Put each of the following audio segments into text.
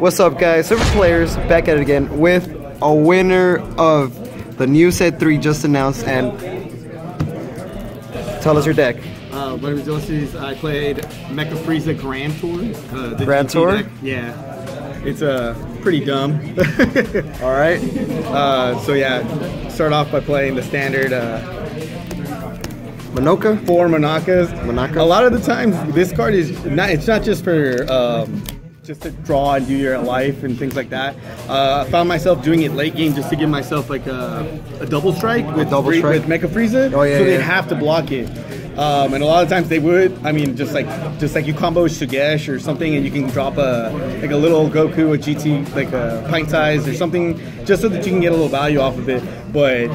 What's up, guys? Super Players back at it again with a winner of the new set 3 just announced. And tell us your deck. My name is Ulysses. I played Mecha Frieza Grand Tour. The Grand GT Tour? deck. Yeah, it's pretty dumb. All right. So yeah, start off by playing the standard. Monoka? 4 Monakas. Monaka. A lot of the times, this card is not. It's not just for just to draw and do your life and things like that. I found myself doing it late game just to give myself like a double strike with Mecha Frieza. Oh yeah. So yeah. they'd have to block it. And a lot of times they would. I mean, just like you combo Shigesh or something, and you can drop a little Goku, a GT, like a pint size or something, just so that you can get a little value off of it. But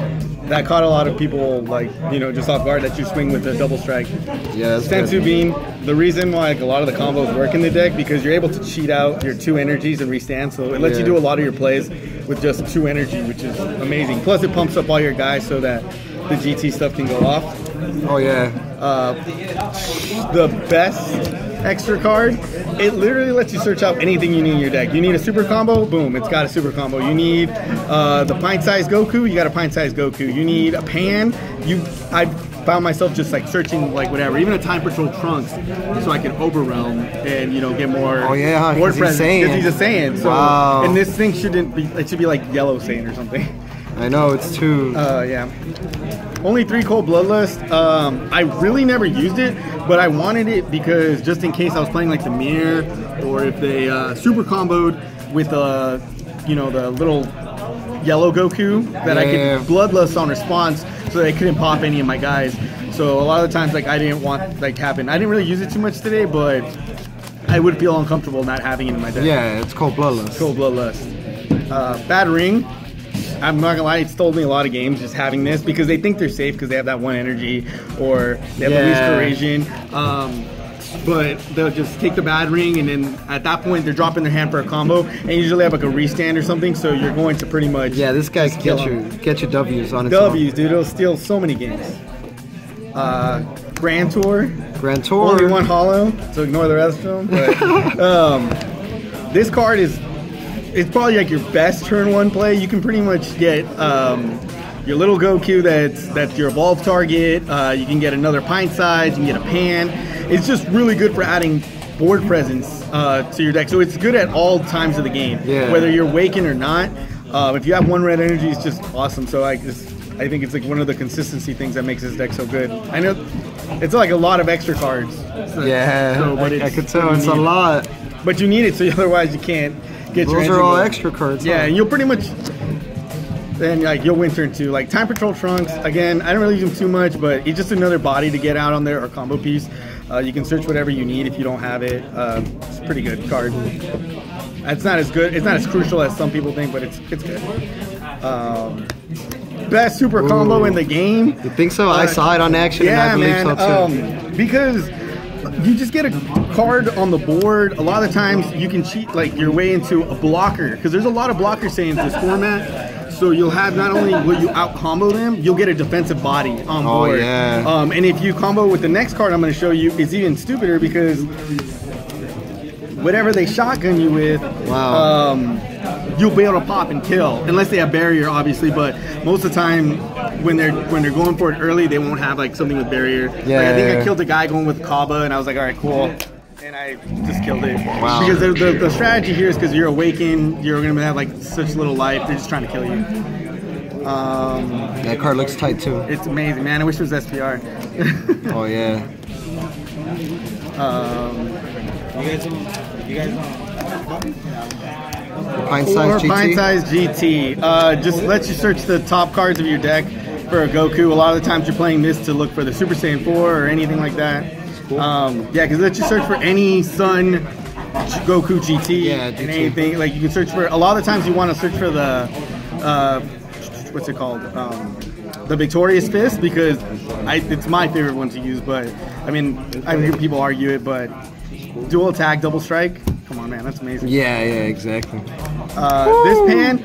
that caught a lot of people, like, you know, just off guard that you swing with a double strike. Yeah. Sensu Bean, the reason why like a lot of the combos work in the deck, because you're able to cheat out your 2 energies and restand, so it lets you do a lot of your plays with just 2 energy, which is amazing. Plus it pumps up all your guys so that the GT stuff can go off. Oh yeah. The best extra card, it literally lets you search out anything you need in your deck. You need a super combo, boom, it's got a super combo. You need the pint-sized Goku, you got a pint-sized Goku. You need a pan, I found myself just like searching like whatever, even a Time Patrol Trunks, so I can overwhelm and, you know, get more board presence, because he's a Saiyan. So and this thing shouldn't be, it should be like yellow Saiyan or something. I know, it's too. Yeah. Only 3 cold Bloodlust. I really never used it, but I wanted it because just in case I was playing like the mirror, or if they super comboed with you know, the little yellow Goku, that I could Bloodlust on response, so that I couldn't pop any of my guys. So a lot of the times, like, I didn't want like happen. I didn't really use it too much today, but I would feel uncomfortable not having it in my deck. Yeah, it's Cold Bloodlust. Cold Bloodlust. Bad Ring. I'm not gonna lie, it stole me a lot of games just having this, because they think they're safe because they have that 1 energy, or they have Luis Corrasion. But they'll just take the Bad Ring, and then at that point they're dropping their hand for a combo, and usually have like a restand or something, so you're going to pretty much this guy can get you W's on its W's, dude. It'll steal so many games. Grand Tour. Grand Tour. Only 1 holo, so ignore the rest of them. But this card is. It's probably like your best turn 1 play. You can pretty much get your little Goku that's your evolve target. You can get another pint size. You can get a pan. It's just really good for adding board presence to your deck. So it's good at all times of the game, whether you're waking or not. If you have 1 red energy, it's just awesome. So I think it's like one of the consistency things that makes this deck so good. I know it's like a lot of extra cards. So, but I could tell it's a lot. But you need it, so otherwise you can't. Those are all extra cards. Yeah, and you'll pretty much, then like you'll win turn 2. Like Time Patrol Trunks, again, I don't really use them too much, but it's just another body to get out on there, or combo piece. You can search whatever you need if you don't have it. It's a pretty good card. It's not as good, it's not as crucial as some people think, but it's good. Best super combo in the game. You think so? I saw it on action, and I believe so too. Because you just get a card on the board. A lot of the times you can cheat like your way into a blocker, because there's a lot of blocker Saiyans in this format. So you'll have, not only will you out combo them, you'll get a defensive body on board. And if you combo with the next card I'm going to show you, it's even stupider, because whatever they shotgun you with, you'll be able to pop and kill, unless they have barrier, obviously. But most of the time, when they're going for it early, they won't have like something with barrier. Like, I think I killed a guy going with Kaba, and I was like, all right, cool, and I just killed it. Because the strategy here is, because you're awakened, you're gonna have like such little life, they're just trying to kill you. That card looks tight too. It's amazing, man. I wish it was SPR. Oh yeah. You guys Pint-sized GT? Pint-sized GT. Just lets you search the top cards of your deck for a Goku. A lot of the times you're playing this to look for the Super Saiyan 4 or anything like that. Cool. Yeah, because it lets you search for any Sun Goku GT and anything. Like, you can search for, a lot of the times you want to search for the, what's it called? The Victorious Fist, because it's my favorite one to use, but I mean, I hear people argue it, but dual attack, double strike. Come on, man, that's amazing. Yeah, exactly. This pan,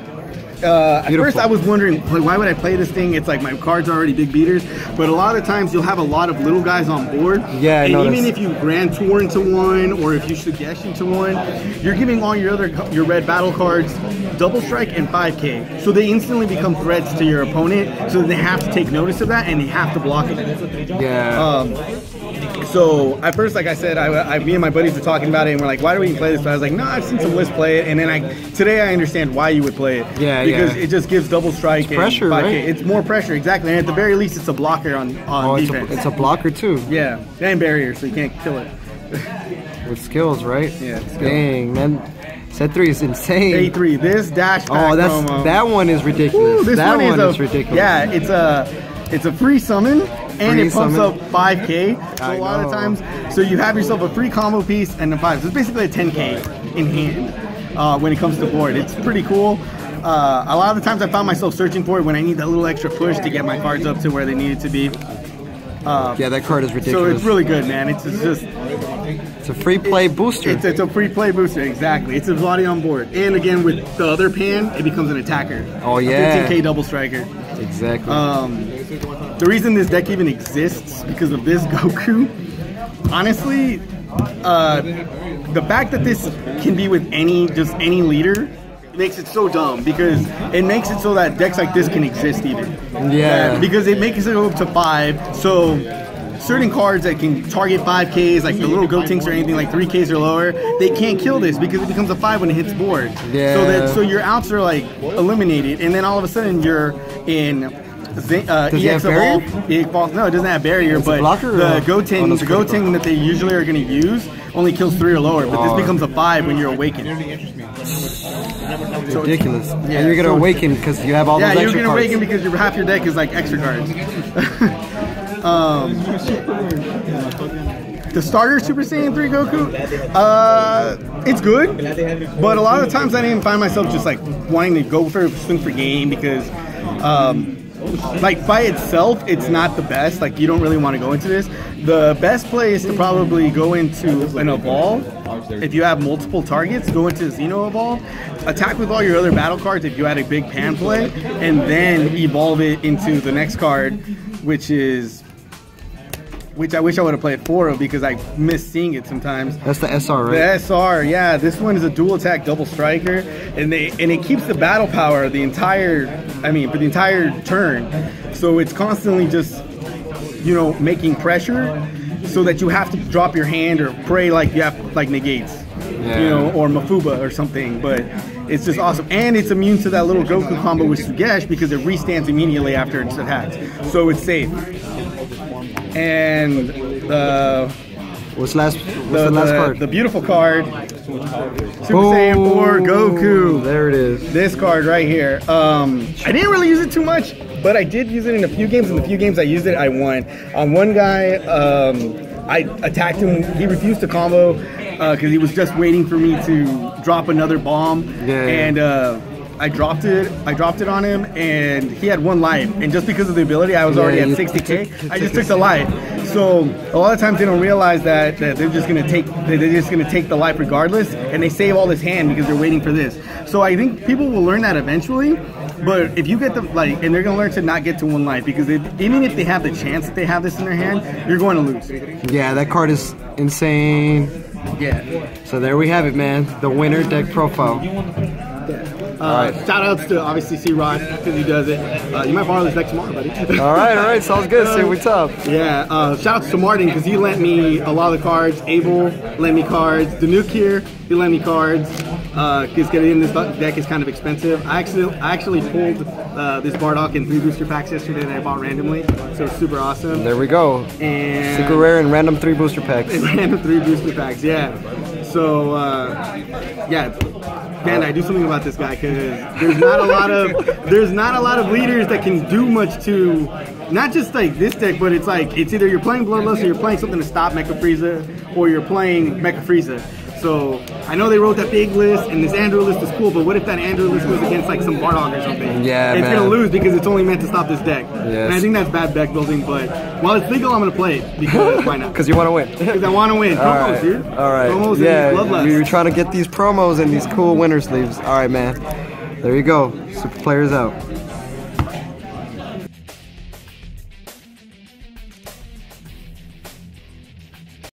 At first I was wondering, like, why would I play this thing? It's like my cards are already big beaters, but a lot of times you'll have a lot of little guys on board. Yeah, and even if you Grand Tour into one, or if you Sugesh into one, you're giving all your red battle cards double strike and 5k, so they instantly become threats to your opponent. So they have to take notice of that and they have to block it. Yeah. So at first, like I said, me and my buddies were talking about it, and we're like, "Why do we play this?" But I was like, "No, I've seen some lists play it." And then today I understand why you would play it. Yeah, because it just gives double strike. It's pressure, right? It's more pressure, exactly. And at the very least, it's a blocker on defense. It's a blocker too. Yeah, and barrier, so you can't kill it. With skills, right? Yeah. Dang, man. Set 3 is insane. A3. This dash pack promo. That one is ridiculous. Ooh, that one is ridiculous. Yeah, it's a free summon. And it pumps up 5k, so a lot of times. So you have yourself a free combo piece and a 5. So it's basically a 10k in hand when it comes to board. It's pretty cool. A lot of the times I found myself searching for it when I need that little extra push to get my cards up to where they needed to be. Yeah, that card is ridiculous. So it's really good, man. It's just... It's a free play booster. It's a free play booster, exactly. It's a body on board. And again, with the other pan, it becomes an attacker. Oh, yeah. A 15k double striker. Exactly. The reason this deck even exists because of this Goku. Honestly, the fact that this can be with any leader makes it so dumb, because it makes it so that decks like this can exist even. Yeah. Because it makes it go up to 5. So certain cards that can target 5Ks, like the little Gotenks or anything like 3Ks or lower, they can't kill this because it becomes a 5 when it hits board. Yeah. So your outs are like eliminated, and then all of a sudden you're in EX Evolve. No, it doesn't have barrier, but the Goten that they usually are going to use only kills 3 or lower, but this becomes a 5 when you're awakened. Ridiculous. Yeah, and you're going to awaken because you have all those extra cards. Yeah, you're going to awaken because half your deck is like extra cards. The starter Super Saiyan 3 Goku, it's good, but a lot of times I didn't find myself just like wanting to go for swing for game because like by itself it's not the best. Like you don't really want to go into this. The best play is to probably go into an Evolve. If you have multiple targets, go into Xeno Evolve, attack with all your other battle cards if you had a big pan play, and then evolve it into the next card, which I wish I would have played 4 of because I miss seeing it sometimes. That's the SR, right? The SR, yeah. This one is a dual attack double striker, and it keeps the battle power for the entire turn. So it's constantly just, making pressure so that you have to drop your hand or pray like you have like negates, or Mafuba or something. But it's just awesome, and it's immune to that little Goku combo with Sugesh because it restands immediately after it's attacked, so it's safe. And what's the last card? The beautiful card, Super Saiyan 4 Goku. There it is. This card right here. I didn't really use it too much, but I did use it in a few games. In the few games I used it, I won. On one guy, I attacked him. He refused to combo because he was just waiting for me to drop another bomb. And I dropped it on him, and he had 1 life. And just because of the ability, I was already at 60k. I just took the life. So a lot of times they don't realize that they're just gonna take the life regardless, and they save all this hand because they're waiting for this. So I think people will learn that eventually. But if you get and they're gonna learn to not get to 1 life, because even if they have the chance that they have this in their hand, you're going to lose. Yeah, that card is insane. Yeah. So there we have it, man. The winner deck profile. Shout outs to obviously C-Rod because he does it. You might borrow this deck tomorrow, buddy. all right, sounds good. See what's up. Yeah, shout outs to Martin because he lent me a lot of the cards. Abel lent me cards. Danuke here, he lent me cards. Because getting in this deck is kind of expensive. I actually pulled this Bardock in 3 booster packs yesterday that I bought randomly, so it's super awesome. There we go. And super rare and random 3 booster packs. Random 3 booster packs, yeah. So man, I do something about this guy because there's not a lot of leaders that can do much to not just like this deck, but it's either you're playing Bloodlust or you're playing something to stop Mecha Frieza, or you're playing Mecha Frieza. So I know they wrote that big list, and this Andrew list is cool, but what if that Andrew list goes against like some Bardock or something? Yeah, it's gonna lose because it's only meant to stop this deck. Yes. And I think that's bad deck building, but while it's legal, I'm gonna play it because why not? Because you want to win. Because I want to win. Promos, dude. All right. Promos yeah, and Bloodlust. you're trying to get these promos and these cool winner sleeves. All right, man. There you go. Super Players out.